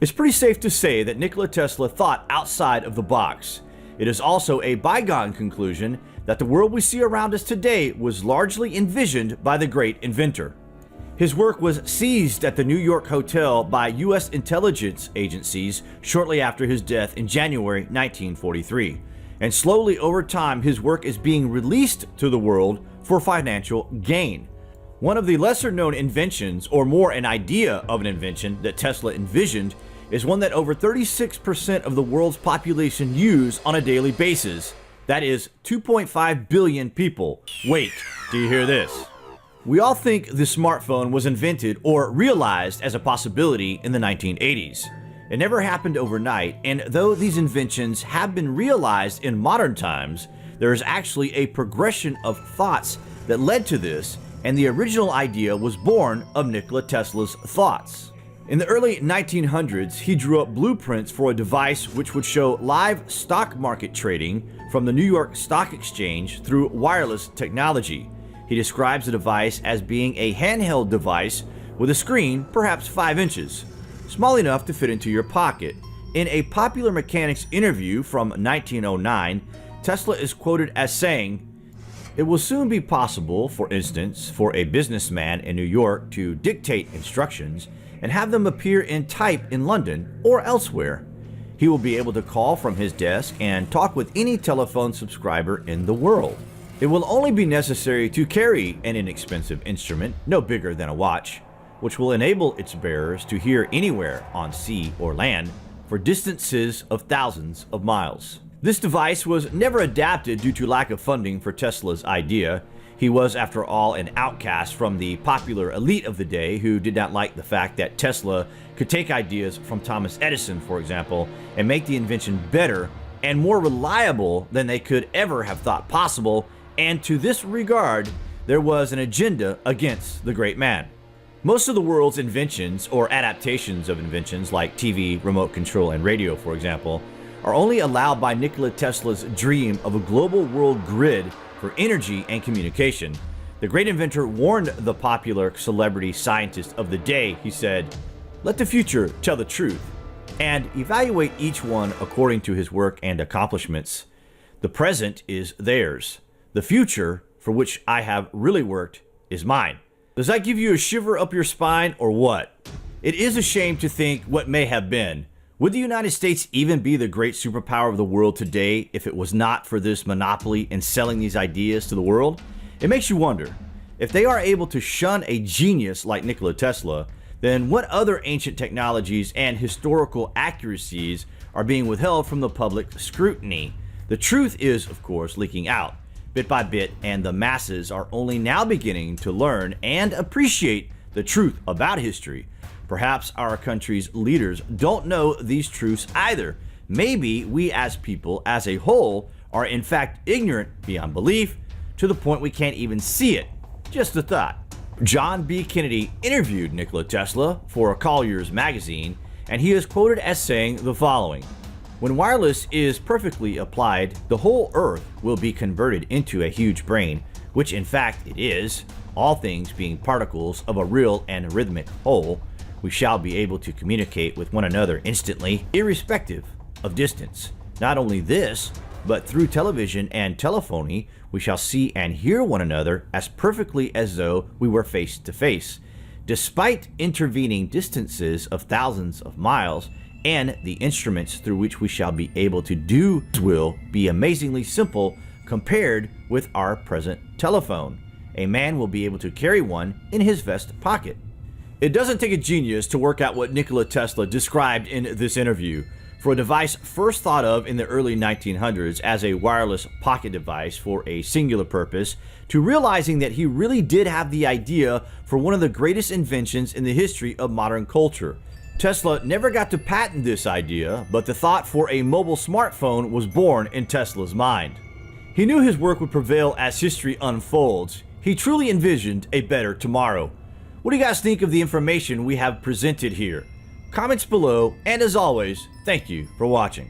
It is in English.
It's pretty safe to say that Nikola Tesla thought outside of the box. It is also a bygone conclusion that the world we see around us today was largely envisioned by the great inventor. His work was seized at the New York hotel by U.S. intelligence agencies shortly after his death in January 1943. And slowly over time, his work is being released to the world for financial gain. One of the lesser-known inventions, or more an idea of an invention that Tesla envisioned, is one that over 36% of the world's population use on a daily basis. That is 2.5 billion people. Wait, do you hear this? We all think the smartphone was invented or realized as a possibility in the 1980s. It never happened overnight, and though these inventions have been realized in modern times, there is actually a progression of thoughts that led to this, and the original idea was born of Nikola Tesla's thoughts. In the early 1900s, he drew up blueprints for a device which would show live stock market trading from the New York Stock Exchange through wireless technology. He describes the device as being a handheld device with a screen perhaps 5 inches, small enough to fit into your pocket. In a Popular Mechanics interview from 1909, Tesla is quoted as saying, "It will soon be possible, for instance, for a businessman in New York to dictate instructions and have them appear in type in London or elsewhere. He will be able to call from his desk and talk with any telephone subscriber in the world. It will only be necessary to carry an inexpensive instrument, no bigger than a watch, which will enable its bearers to hear anywhere on sea or land for distances of thousands of miles." This device was never adapted due to lack of funding for Tesla's idea. He was, after all, an outcast from the popular elite of the day who did not like the fact that Tesla could take ideas from Thomas Edison, for example, and make the invention better and more reliable than they could ever have thought possible, and to this regard, there was an agenda against the great man. Most of the world's inventions, or adaptations of inventions like TV, remote control, and radio, for example, are only allowed by Nikola Tesla's dream of a global world grid for energy and communication. The great inventor warned the popular celebrity scientist of the day. He said, "Let the future tell the truth, and evaluate each one according to his work and accomplishments. The present is theirs. The future, for which I have really worked, is mine." Does that give you a shiver up your spine or what? It is a shame to think what may have been. Would the United States even be the great superpower of the world today if it was not for this monopoly in selling these ideas to the world? It makes you wonder, if they are able to shun a genius like Nikola Tesla, then what other ancient technologies and historical accuracies are being withheld from the public scrutiny? The truth is, of course, leaking out bit by bit, and the masses are only now beginning to learn and appreciate the truth about history. Perhaps our country's leaders don't know these truths either. Maybe we as people as a whole are in fact ignorant beyond belief to the point we can't even see it. Just a thought. John B. Kennedy interviewed Nikola Tesla for Collier's magazine, and he is quoted as saying the following: "When wireless is perfectly applied, the whole Earth will be converted into a huge brain, which in fact it is, all things being particles of a real and rhythmic whole. We shall be able to communicate with one another instantly, irrespective of distance. Not only this, but through television and telephony, we shall see and hear one another as perfectly as though we were face to face, despite intervening distances of thousands of miles, and the instruments through which we shall be able to do will be amazingly simple compared with our present telephone. A man will be able to carry one in his vest pocket." It doesn't take a genius to work out what Nikola Tesla described in this interview. For a device first thought of in the early 1900s as a wireless pocket device for a singular purpose, to realizing that he really did have the idea for one of the greatest inventions in the history of modern culture. Tesla never got to patent this idea, but the thought for a mobile smartphone was born in Tesla's mind. He knew his work would prevail as history unfolds. He truly envisioned a better tomorrow. What do you guys think of the information we have presented here? Comments below, and as always, thank you for watching.